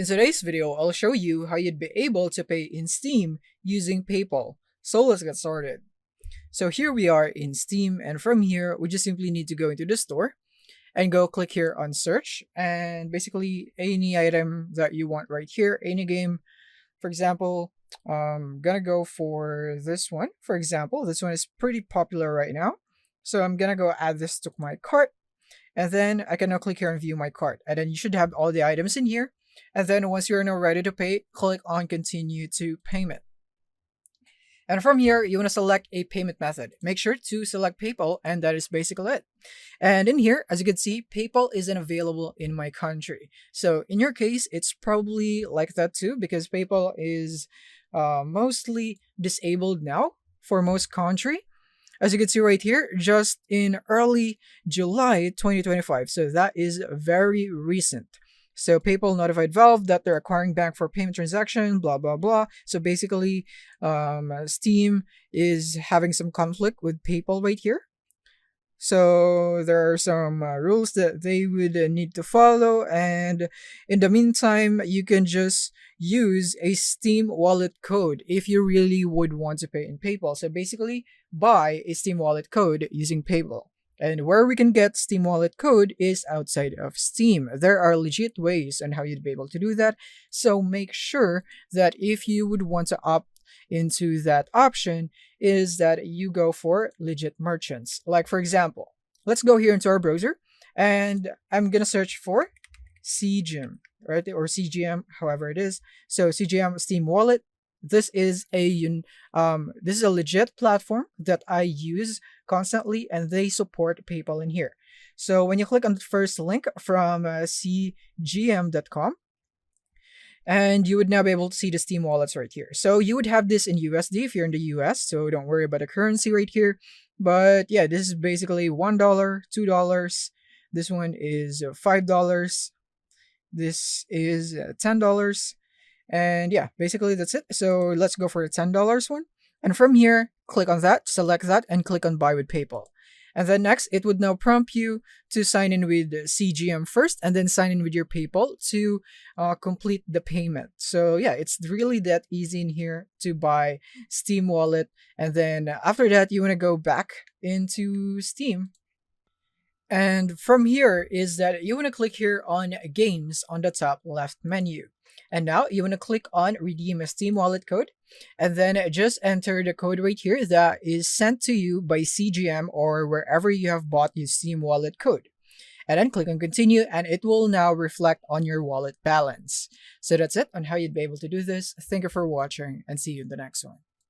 In today's video, I'll show you how you'd be able to pay in Steam using PayPal. So let's get started. So here we are in Steam, and from here, we just simply need to go into the store and go click here on search, and basically any item that you want right here, any game. For example, I'm gonna go for this one. For example, this one is pretty popular right now. So I'm gonna go add this to my cart, and then I can now click here and view my cart. And then you should have all the items in here. And then once you're now ready to pay, click on continue to payment. And from here, you want to select a payment method. Make sure to select PayPal, and that is basically it. And in here, as you can see, PayPal isn't available in my country. So in your case, it's probably like that too, because PayPal is mostly disabled now for most country. As you can see right here, just in early July 2025. So that is very recent. So PayPal notified Valve that they're acquiring bank for payment transaction, blah, blah, blah. So basically, Steam is having some conflict with PayPal right here. So there are some rules that they would need to follow. And in the meantime, you can just use a Steam wallet code if you really would want to pay in PayPal. So basically, buy a Steam wallet code using PayPal. And where we can get Steam wallet code is outside of Steam. There are legit ways on how you'd be able to do that. So make sure that if you would want to opt into that option, is that you go for legit merchants. Like for example, let's go here into our browser, and I'm gonna search for CGM, right? Or CGM, however it is. So CGM Steam Wallet. This is a legit platform that I use constantly, and they support PayPal in here. So when you click on the first link from cgm.com, and you would now be able to see the Steam wallets right here. So you would have this in USD if you're in the US, so don't worry about the currency right here. But yeah, this is basically $1, $2. This one is $5. This is $10. And yeah, basically that's it. So let's go for the $10 one. And from here, click on that, select that, and click on buy with PayPal. And then next, it would now prompt you to sign in with CGM first, and then sign in with your PayPal to complete the payment. So yeah, it's really that easy in here to buy Steam Wallet. And then after that, you want to go back into Steam. And from here is that you want to click here on games on the top left menu. And now you want to click on redeem a Steam wallet code, and then just enter the code right here that is sent to you by CGM or wherever you have bought your Steam wallet code. And then click on continue, and it will now reflect on your wallet balance. So that's it on how you'd be able to do this. Thank you for watching, and see you in the next one.